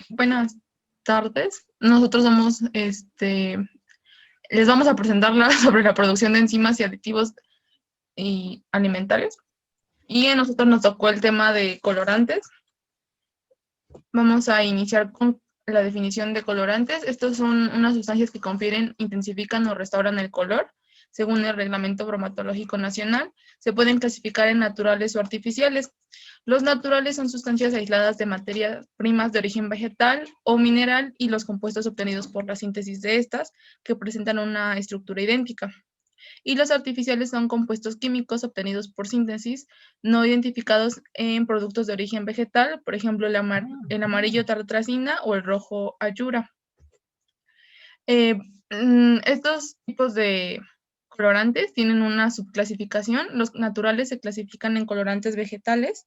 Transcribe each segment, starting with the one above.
Buenas tardes. Nosotros somos, les vamos a presentar sobre la producción de enzimas y aditivos y alimentarios. Y a nosotros nos tocó el tema de colorantes. Vamos a iniciar con la definición de colorantes. Estos son unas sustancias que confieren, intensifican o restauran el color. Según el Reglamento Bromatológico Nacional, se pueden clasificar en naturales o artificiales. Los naturales son sustancias aisladas de materias primas de origen vegetal o mineral y los compuestos obtenidos por la síntesis de estas, que presentan una estructura idéntica. Y los artificiales son compuestos químicos obtenidos por síntesis, no identificados en productos de origen vegetal, por ejemplo, el amarillo tartrazina o el rojo ayura. Estos tipos de colorantes tienen una subclasificación. Los naturales se clasifican en colorantes vegetales,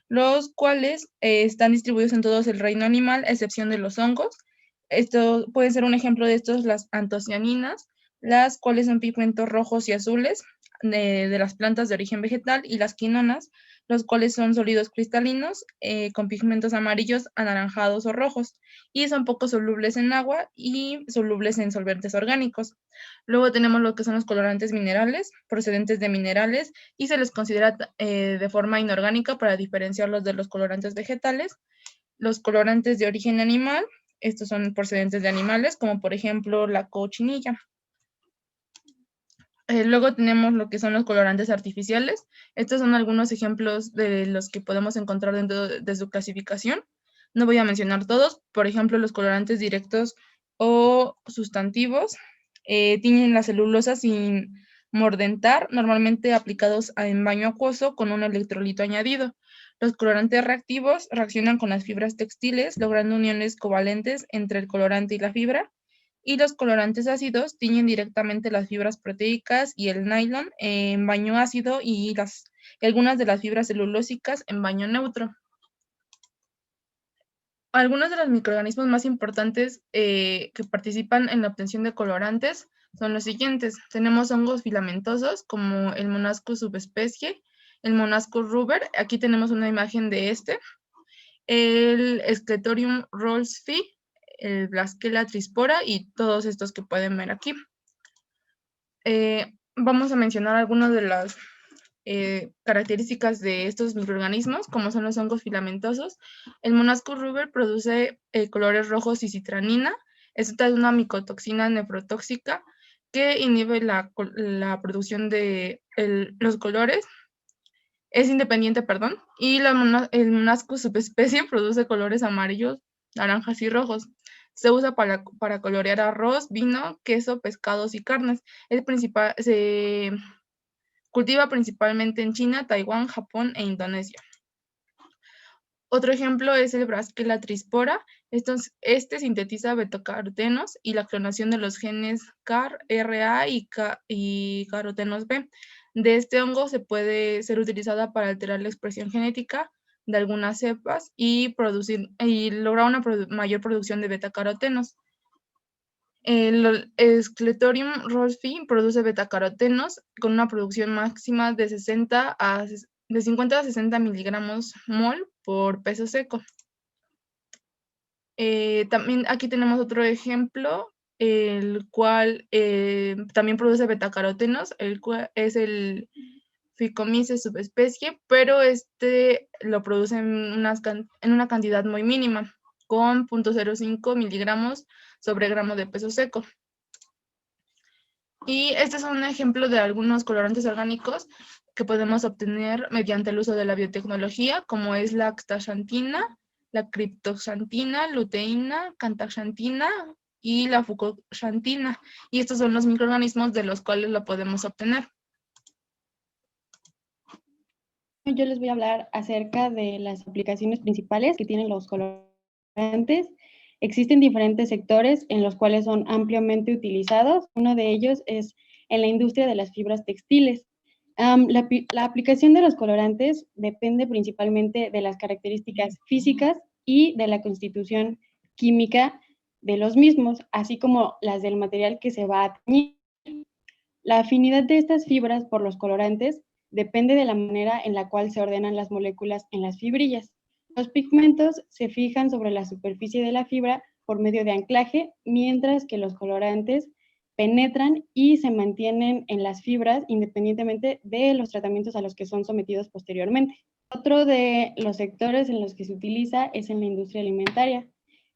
los cuales están distribuidos en todo el reino animal, a excepción de los hongos. Esto puede ser un ejemplo de estos, las antocianinas, las cuales son pigmentos rojos y azules de las plantas de origen vegetal, y las quinonas, los cuales son sólidos cristalinos con pigmentos amarillos, anaranjados o rojos, y son poco solubles en agua y solubles en solventes orgánicos. Luego tenemos lo que son los colorantes minerales, procedentes de minerales, y se les considera de forma inorgánica para diferenciarlos de los colorantes vegetales. Los colorantes de origen animal, estos son procedentes de animales, como por ejemplo la cochinilla. Luego tenemos lo que son los colorantes artificiales. Estos son algunos ejemplos de los que podemos encontrar dentro de su clasificación. No voy a mencionar todos. Por ejemplo, los colorantes directos o sustantivos tiñen la celulosa sin mordentar, normalmente aplicados en baño acuoso con un electrolito añadido. Los colorantes reactivos reaccionan con las fibras textiles, logrando uniones covalentes entre el colorante y la fibra. Y los colorantes ácidos tiñen directamente las fibras proteicas y el nylon en baño ácido y algunas de las fibras celulósicas en baño neutro. Algunos de los microorganismos más importantes que participan en la obtención de colorantes son los siguientes. Tenemos hongos filamentosos como el Monascus subespecie, el Monascus ruber. Aquí tenemos una imagen de este. El Scletorium rollsfi, el Blaschella trispora y todos estos que pueden ver aquí. Vamos a mencionar algunas de las características de estos microorganismos, como son los hongos filamentosos. El Monascus ruber produce colores rojos y citranina. Esta es una micotoxina nefrotóxica que inhibe la producción de los colores. Es independiente, perdón. Y el Monascus subespecie produce colores amarillos, naranjas y rojos. Se usa para colorear arroz, vino, queso, pescados y carnes. Se cultiva principalmente en China, Taiwán, Japón e Indonesia. Otro ejemplo es el Brassiella trispora. Este sintetiza betacarotenos y la clonación de los genes CAR, RA y carotenos B. De este hongo se puede ser utilizada para alterar la expresión genética de algunas cepas y lograr una mayor producción de betacarotenos. El Scletorium rollsfi produce betacarotenos con una producción máxima de 50 a 60 miligramos mol por peso seco. También aquí tenemos otro ejemplo, el cual también produce betacarotenos, el cual es el Phycomyces subespecie, pero este lo produce en una cantidad muy mínima, con 0.05 miligramos sobre gramo de peso seco. Y este es un ejemplo de algunos colorantes orgánicos que podemos obtener mediante el uso de la biotecnología, como es la astaxantina, la criptoxantina, luteína, cantaxantina y la fucoxantina. Y estos son los microorganismos de los cuales lo podemos obtener. Yo les voy a hablar acerca de las aplicaciones principales que tienen los colorantes. Existen diferentes sectores en los cuales son ampliamente utilizados. Uno de ellos es en la industria de las fibras textiles. La aplicación de los colorantes depende principalmente de las características físicas y de la constitución química de los mismos, así como las del material que se va a teñir. La afinidad de estas fibras por los colorantes depende de la manera en la cual se ordenan las moléculas en las fibrillas. Los pigmentos se fijan sobre la superficie de la fibra por medio de anclaje, mientras que los colorantes penetran y se mantienen en las fibras independientemente de los tratamientos a los que son sometidos posteriormente. Otro de los sectores en los que se utiliza es en la industria alimentaria.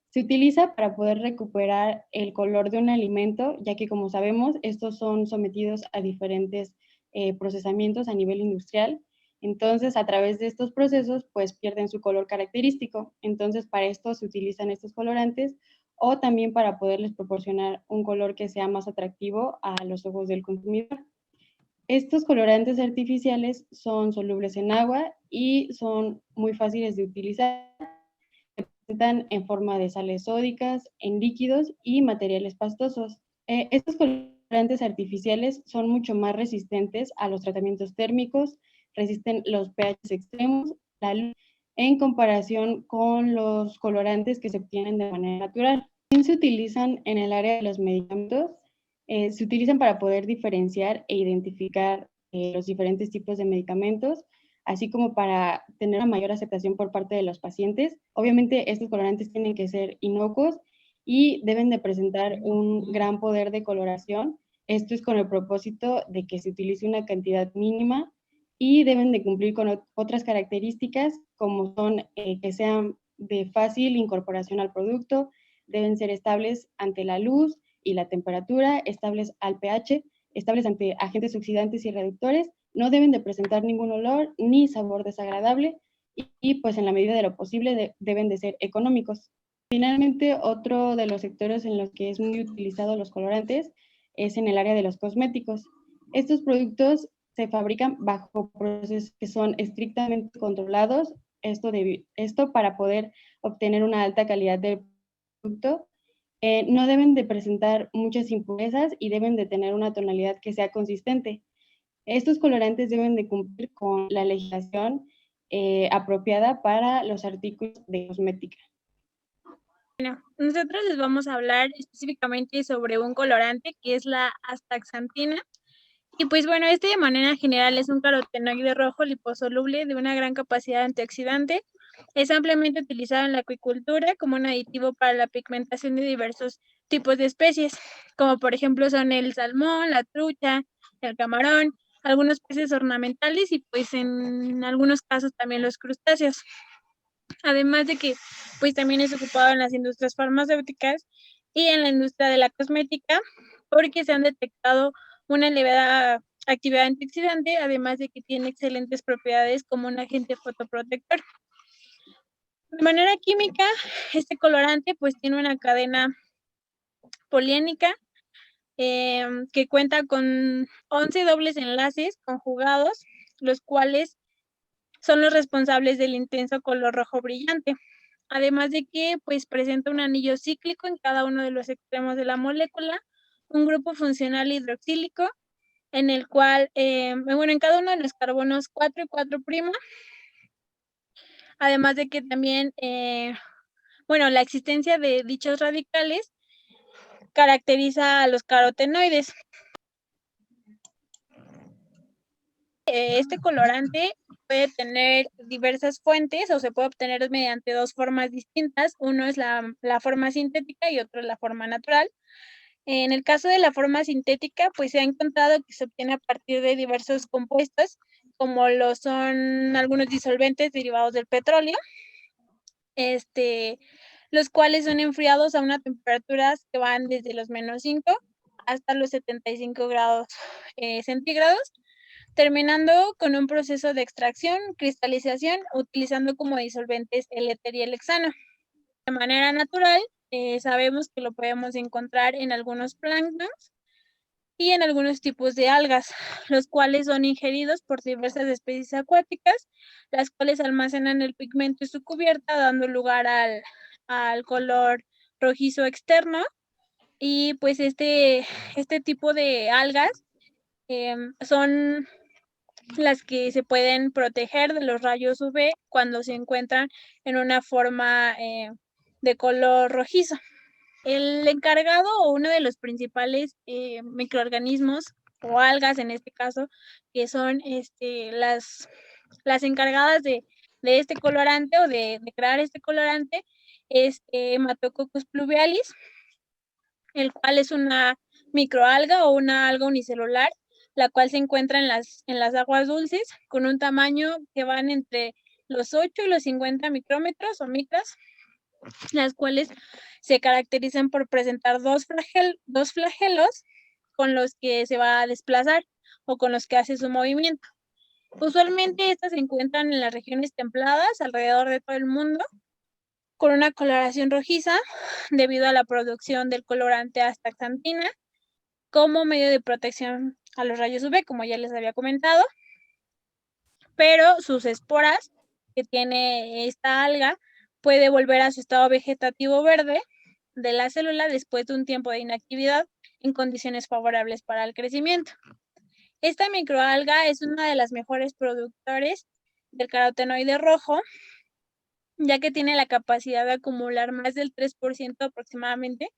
Se utiliza para poder recuperar el color de un alimento, ya que como sabemos, estos son sometidos a diferentes procesamientos a nivel industrial. Entonces, a través de estos procesos, pues pierden su color característico. Entonces, para esto se utilizan estos colorantes o también para poderles proporcionar un color que sea más atractivo a los ojos del consumidor. Estos colorantes artificiales son solubles en agua y son muy fáciles de utilizar. Se presentan en forma de sales sódicas, en líquidos y materiales pastosos. Estos colorantes artificiales son mucho más resistentes a los tratamientos térmicos, resisten los pH extremos, la luz, en comparación con los colorantes que se obtienen de manera natural. También se utilizan en el área de los medicamentos, se utilizan para poder diferenciar e identificar los diferentes tipos de medicamentos, así como para tener una mayor aceptación por parte de los pacientes. Obviamente, estos colorantes tienen que ser inocuos y deben de presentar un gran poder de coloración. Esto es con el propósito de que se utilice una cantidad mínima y deben de cumplir con otras características como son que sean de fácil incorporación al producto, deben ser estables ante la luz y la temperatura, estables al pH, estables ante agentes oxidantes y reductores, no deben de presentar ningún olor ni sabor desagradable y pues en la medida de lo posible deben de ser económicos. Finalmente, otro de los sectores en los que es muy utilizado los colorantes es en el área de los cosméticos. Estos productos se fabrican bajo procesos que son estrictamente controlados, esto para poder obtener una alta calidad de producto. No deben de presentar muchas impurezas y deben de tener una tonalidad que sea consistente. Estos colorantes deben de cumplir con la legislación apropiada para los artículos de cosmética. Bueno, nosotros les vamos a hablar específicamente sobre un colorante que es la astaxantina. Y pues bueno, este de manera general es un carotenoide rojo liposoluble de una gran capacidad antioxidante. Es ampliamente utilizado en la acuicultura como un aditivo para la pigmentación de diversos tipos de especies, como por ejemplo son el salmón, la trucha, el camarón, algunos peces ornamentales y pues en algunos casos también los crustáceos. Además de que pues también es ocupado en las industrias farmacéuticas y en la industria de la cosmética, porque se han detectado una elevada actividad antioxidante, además de que tiene excelentes propiedades como un agente fotoprotector. De manera química, este colorante pues tiene una cadena poliénica que cuenta con 11 dobles enlaces conjugados, los cuales son los responsables del intenso color rojo brillante. Además de que pues presenta un anillo cíclico en cada uno de los extremos de la molécula, un grupo funcional hidroxílico en el cual, bueno, en cada uno de los carbonos 4 y 4', además de que también, bueno, la existencia de dichos radicales caracteriza a los carotenoides. Este colorante puede tener diversas fuentes o se puede obtener mediante dos formas distintas. Uno es la forma sintética y otro es la forma natural. En el caso de la forma sintética, pues se ha encontrado que se obtiene a partir de diversos compuestos, como lo son algunos disolventes derivados del petróleo, los cuales son enfriados a unas temperaturas que van desde los -5 hasta los 75 grados centígrados, terminando con un proceso de extracción, cristalización, utilizando como disolventes el éter y el hexano. De manera natural, sabemos que lo podemos encontrar en algunos planctons y en algunos tipos de algas, los cuales son ingeridos por diversas especies acuáticas, las cuales almacenan el pigmento en su cubierta, dando lugar al color rojizo externo. Y pues este tipo de algas son las que se pueden proteger de los rayos UV cuando se encuentran en una forma de color rojizo. El encargado o uno de los principales microorganismos o algas en este caso, que son las encargadas de de este colorante o de crear este colorante es Hematococcus pluvialis, el cual es una microalga o una alga unicelular, la cual se encuentra en las aguas dulces con un tamaño que van entre los 8 y los 50 micrómetros o micras, las cuales se caracterizan por presentar dos flagelos con los que se va a desplazar o con los que hace su movimiento. Usualmente estas se encuentran en las regiones templadas alrededor de todo el mundo, con una coloración rojiza debido a la producción del colorante astaxantina como medio de protección a los rayos UV, como ya les había comentado, pero sus esporas que tiene esta alga puede volver a su estado vegetativo verde de la célula después de un tiempo de inactividad en condiciones favorables para el crecimiento. Esta microalga es una de las mejores productores del carotenoide rojo, ya que tiene la capacidad de acumular más del 3% aproximadamente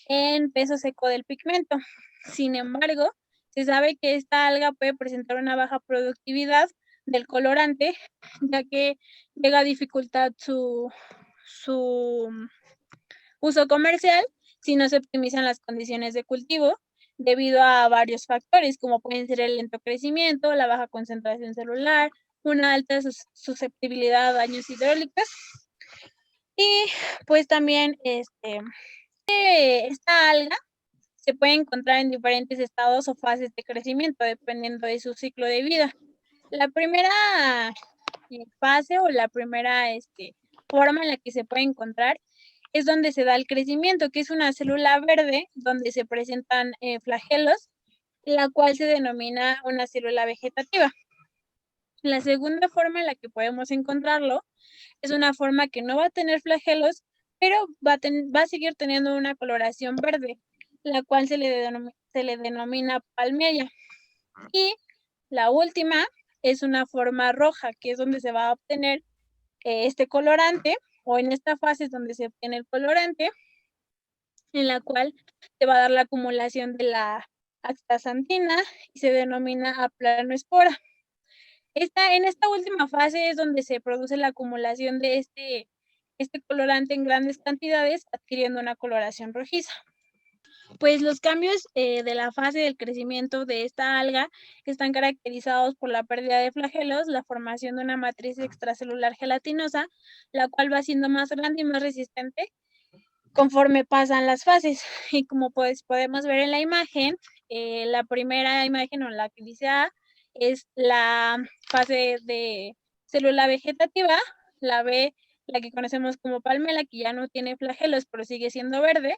en peso seco del pigmento. Sin embargo, se sabe que esta alga puede presentar una baja productividad del colorante, ya que llega a dificultar su uso comercial si no se optimizan las condiciones de cultivo debido a varios factores, como pueden ser el lento crecimiento, la baja concentración celular, una alta susceptibilidad a daños hidráulicos y pues también esta alga se puede encontrar en diferentes estados o fases de crecimiento dependiendo de su ciclo de vida. La primera fase o la primera forma en la que se puede encontrar es donde se da el crecimiento, que es una célula verde donde se presentan flagelos, la cual se denomina una célula vegetativa. La segunda forma en la que podemos encontrarlo es una forma que no va a tener flagelos, pero va a seguir teniendo una coloración verde, la cual se le denomina palmilla. Y la última es una forma roja, que es donde se va a obtener este colorante, o en esta fase es donde se obtiene el colorante, en la cual se va a dar la acumulación de la astaxantina y se denomina aplanoespora. En esta última fase es donde se produce la acumulación de este colorante en grandes cantidades, adquiriendo una coloración rojiza. Pues los cambios de la fase del crecimiento de esta alga están caracterizados por la pérdida de flagelos, la formación de una matriz extracelular gelatinosa, la cual va siendo más grande y más resistente conforme pasan las fases. Y como podemos ver en la imagen, la primera imagen o la que dice A es la fase de célula vegetativa, la B, la que conocemos como palmela, que ya no tiene flagelos, pero sigue siendo verde,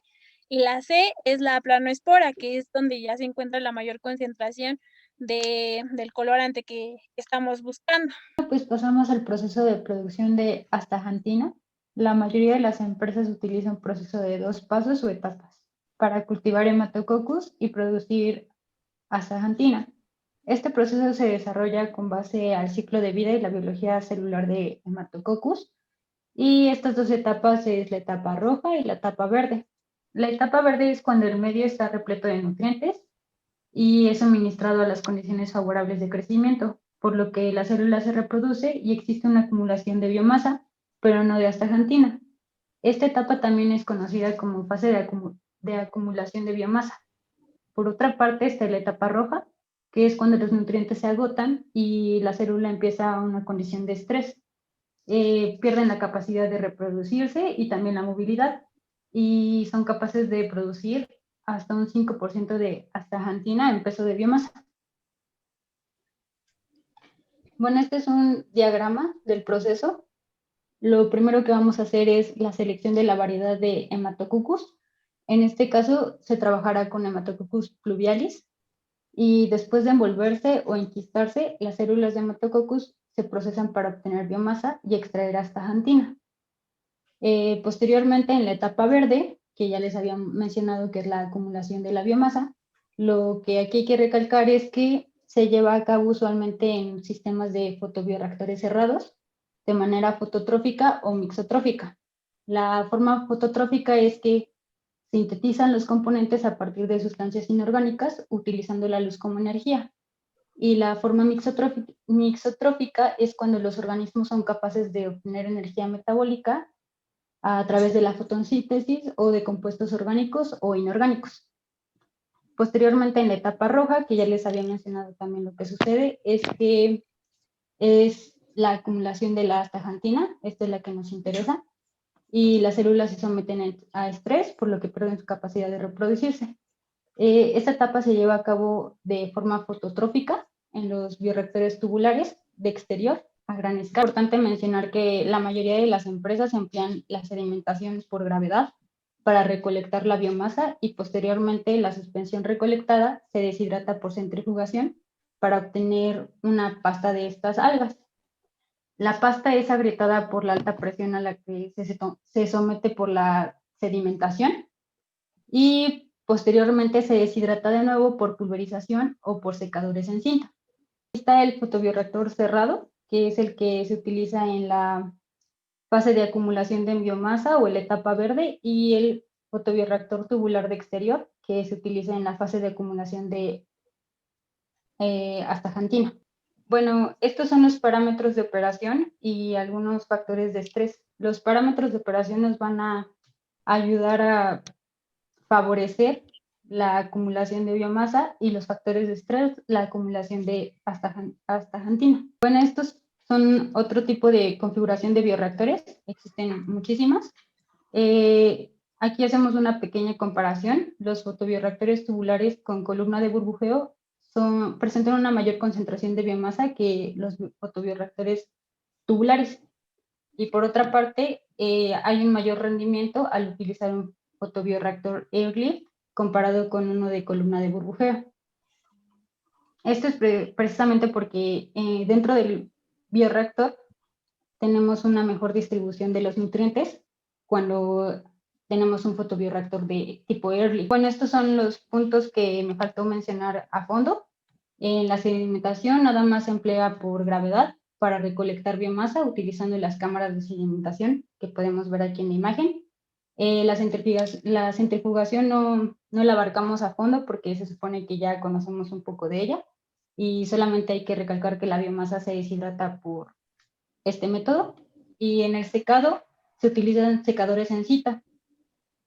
y la C es la planoespora, que es donde ya se encuentra la mayor concentración del colorante que estamos buscando. Pues pasamos al proceso de producción de astaxantina. La mayoría de las empresas utilizan un proceso de 2 pasos o etapas para cultivar Hematococcus y producir astaxantina. Este proceso se desarrolla con base al ciclo de vida y la biología celular de Hematococcus, y estas 2 etapas es la etapa roja y la etapa verde. La etapa verde es cuando el medio está repleto de nutrientes y es suministrado a las condiciones favorables de crecimiento, por lo que la célula se reproduce y existe una acumulación de biomasa, pero no de astaxantina. Esta etapa también es conocida como fase de acumulación de biomasa. Por otra parte está la etapa roja, que es cuando los nutrientes se agotan y la célula empieza una condición de estrés. Pierden la capacidad de reproducirse y también la movilidad, y son capaces de producir hasta un 5% de astaxantina en peso de biomasa. Bueno, este es un diagrama del proceso. Lo primero que vamos a hacer es la selección de la variedad de Hematococcus. En este caso se trabajará con Hematococcus pluvialis, y después de envolverse o enquistarse, las células de Hematococcus se procesan para obtener biomasa y extraer astaxantina. Posteriormente, en la etapa verde, que ya les había mencionado que es la acumulación de la biomasa, lo que aquí hay que recalcar es que se lleva a cabo usualmente en sistemas de fotobioreactores cerrados, de manera fototrófica o mixotrófica. La forma fototrófica es que sintetizan los componentes a partir de sustancias inorgánicas utilizando la luz como energía. Y la forma mixotrófica es cuando los organismos son capaces de obtener energía metabólica a través de la fotosíntesis o de compuestos orgánicos o inorgánicos. Posteriormente, en la etapa roja, que ya les había mencionado también lo que sucede, es que es la acumulación de la astaxantina, esta es la que nos interesa, y las células se someten a estrés, por lo que pierden su capacidad de reproducirse. Esta etapa se lleva a cabo de forma fototrófica en los bioreactores tubulares de exterior a gran escala. Es importante mencionar que la mayoría de las empresas emplean las sedimentaciones por gravedad para recolectar la biomasa y posteriormente la suspensión recolectada se deshidrata por centrifugación para obtener una pasta de estas algas. La pasta es agrietada por la alta presión a la que se somete por la sedimentación y posteriormente se deshidrata de nuevo por pulverización o por secadores en cinta. Está el fotobioreactor cerrado, que es el que se utiliza en la fase de acumulación de biomasa o en la etapa verde, y el fotobioreactor tubular de exterior, que se utiliza en la fase de acumulación de astaxantina. Bueno, estos son los parámetros de operación y algunos factores de estrés. Los parámetros de operación nos van a ayudar a favorecer la acumulación de biomasa y los factores de estrés, la acumulación de astaxantina. Bueno, estos son otro tipo de configuración de bioreactores, existen muchísimas. Aquí hacemos una pequeña comparación. Los fotobioreactores tubulares con columna de burbujeo presentan una mayor concentración de biomasa que los fotobioreactores tubulares. Y por otra parte, hay un mayor rendimiento al utilizar un fotobioreactor air-lift comparado con uno de columna de burbujeo. Esto es precisamente porque dentro del bioreactor tenemos una mejor distribución de los nutrientes cuando tenemos un fotobioreactor de tipo air-lift. Bueno, estos son los puntos que me faltó mencionar a fondo. En la sedimentación nada más se emplea por gravedad para recolectar biomasa utilizando las cámaras de sedimentación que podemos ver aquí en la imagen. La centrifugación no la abarcamos a fondo porque se supone que ya conocemos un poco de ella y solamente hay que recalcar que la biomasa se deshidrata por este método, y en el secado se utilizan secadores en cita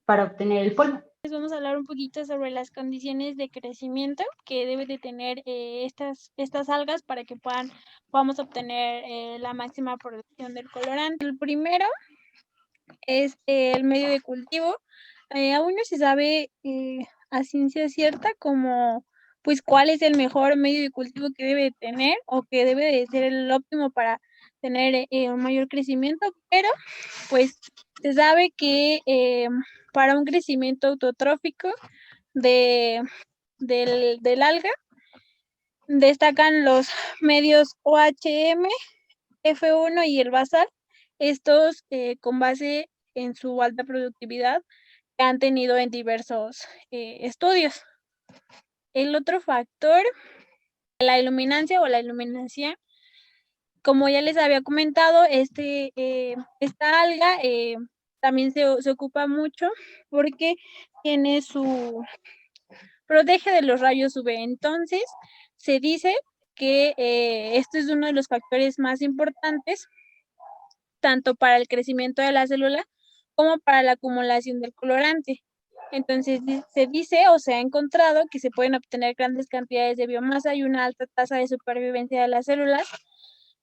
para obtener el polvo. Vamos a hablar un poquito sobre las condiciones de crecimiento que debe de tener estas algas para que podamos obtener la máxima producción del colorante. El primero es el medio de cultivo. Aún no se sabe a ciencia cierta como pues cuál es el mejor medio de cultivo que debe de tener o que debe de ser el óptimo para tener un mayor crecimiento, pero pues se sabe que para un crecimiento autotrófico del alga destacan los medios OHM, F1 y el basal, estos con base en su alta productividad que han tenido en diversos estudios. El otro factor, la iluminancia o la iluminación, como ya les había comentado, esta alga también se ocupa mucho porque protege de los rayos UV. Entonces, se dice que esto es uno de los factores más importantes tanto para el crecimiento de la célula como para la acumulación del colorante. Entonces, se dice o se ha encontrado que se pueden obtener grandes cantidades de biomasa y una alta tasa de supervivencia de las células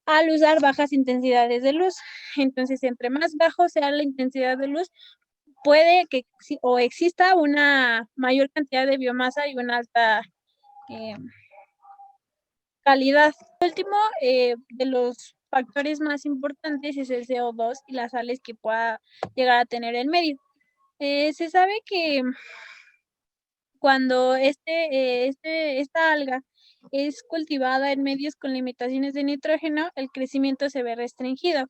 al usar bajas intensidades de luz. Entonces, entre más bajo sea la intensidad de luz, puede que o exista una mayor cantidad de biomasa y una alta calidad. El último de los factores más importantes es el CO2 y las sales que pueda llegar a tener el medio. Se sabe que cuando esta alga es cultivada en medios con limitaciones de nitrógeno, el crecimiento se ve restringido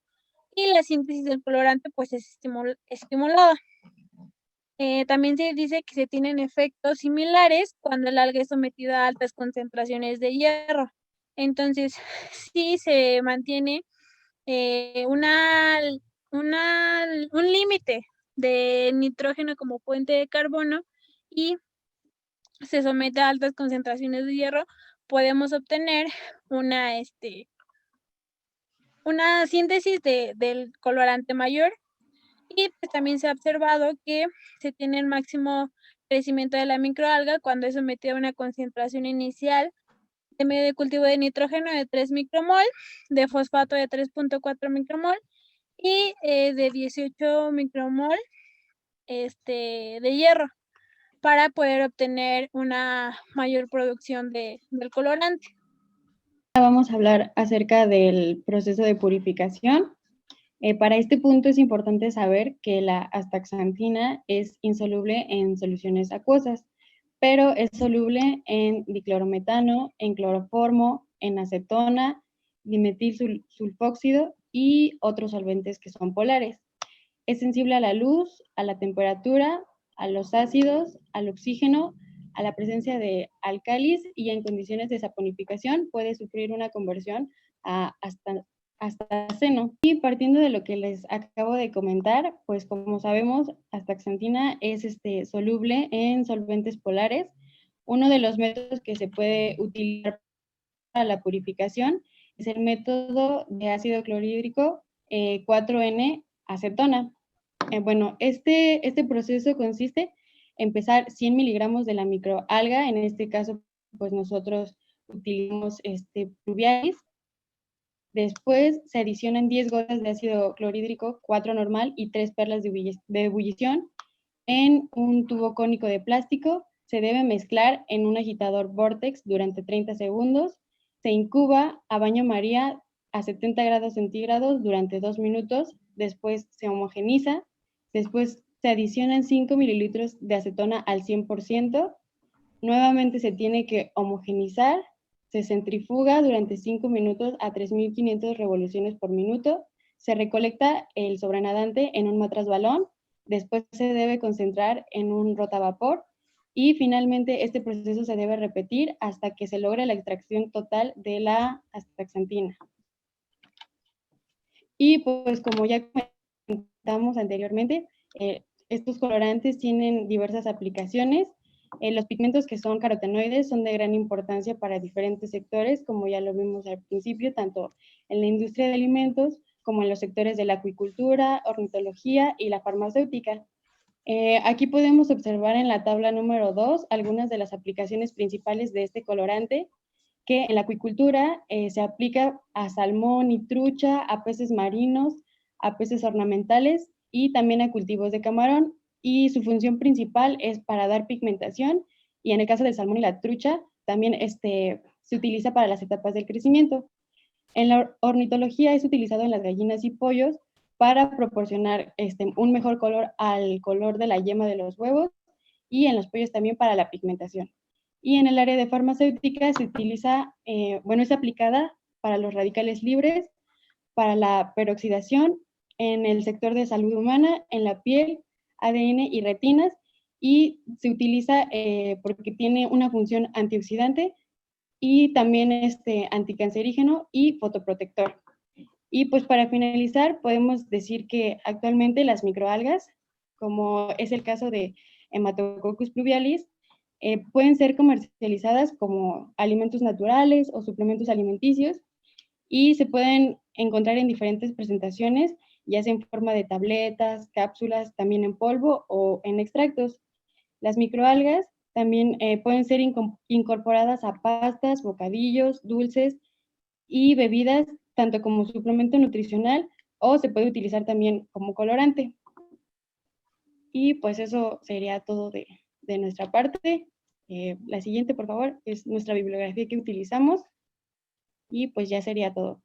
y la síntesis del colorante pues es estimulada. También se dice que se tienen efectos similares cuando el alga es sometida a altas concentraciones de hierro. Entonces, sí se mantiene un límite de nitrógeno como fuente de carbono y se somete a altas concentraciones de hierro podemos obtener una síntesis del colorante mayor. Y pues también se ha observado que se tiene el máximo crecimiento de la microalga cuando es sometida a una concentración inicial de medio de cultivo de nitrógeno de 3 micromol, de fosfato de 3.4 micromol y de 18 micromol de hierro, para poder obtener una mayor producción del colorante. Vamos a hablar acerca del proceso de purificación. Para este punto es importante saber que la astaxantina es insoluble en soluciones acuosas, pero es soluble en diclorometano, en cloroformo, en acetona, dimetilsulfóxido y otros solventes que son polares. Es sensible a la luz, a la temperatura, a los ácidos, al oxígeno, a la presencia de álcalis y en condiciones de saponificación puede sufrir una conversión a astaceno. Y partiendo de lo que les acabo de comentar, pues como sabemos, astaxantina es soluble en solventes polares. Uno de los métodos que se puede utilizar para la purificación es el método de ácido clorhídrico 4N acetona. Bueno, este proceso consiste en pesar 100 miligramos de la microalga, en este caso, pues nosotros utilizamos pluvialis. Después se adicionan 10 gotas de ácido clorhídrico 4 normal y 3 perlas de ebullición en un tubo cónico de plástico. Se debe mezclar en un agitador Vortex durante 30 segundos. Se incuba a baño María a 70 grados centígrados durante 2 minutos. Después se homogeniza. Después se adicionan 5 mililitros de acetona al 100%. Nuevamente se tiene que homogenizar. Se centrifuga durante 5 minutos a 3.500 revoluciones por minuto. Se recolecta el sobrenadante en un matraz balón. Después se debe concentrar en un rotavapor. Y finalmente este proceso se debe repetir hasta que se logre la extracción total de la astaxantina. Y pues como ya comentamos anteriormente, estos colorantes tienen diversas aplicaciones. Los pigmentos que son carotenoides son de gran importancia para diferentes sectores, como ya lo vimos al principio, tanto en la industria de alimentos como en los sectores de la acuicultura, ornitología y la farmacéutica. Aquí podemos observar en la tabla número 2 algunas de las aplicaciones principales de este colorante, que en la acuicultura se aplica a salmón y trucha, a peces marinos, a peces ornamentales y también a cultivos de camarón, y su función principal es para dar pigmentación, y en el caso del salmón y la trucha también se utiliza para las etapas del crecimiento. En la ornitología es utilizado en las gallinas y pollos para proporcionar un mejor color al color de la yema de los huevos, y en los pollos también para la pigmentación. Y en el área de farmacéutica se utiliza, es aplicada para los radicales libres, para la peroxidación, en el sector de salud humana, en la piel, ADN y retinas, y se utiliza porque tiene una función antioxidante y también anticancerígeno y fotoprotector. Y pues para finalizar, podemos decir que actualmente las microalgas, como es el caso de Hematococcus pluvialis, pueden ser comercializadas como alimentos naturales o suplementos alimenticios, y se pueden encontrar en diferentes presentaciones, ya sea en forma de tabletas, cápsulas, también en polvo o en extractos. Las microalgas también pueden ser incorporadas a pastas, bocadillos, dulces y bebidas, tanto como suplemento nutricional, o se puede utilizar también como colorante. Y pues eso sería todo de nuestra parte. La siguiente, por favor, es nuestra bibliografía que utilizamos, y pues ya sería todo.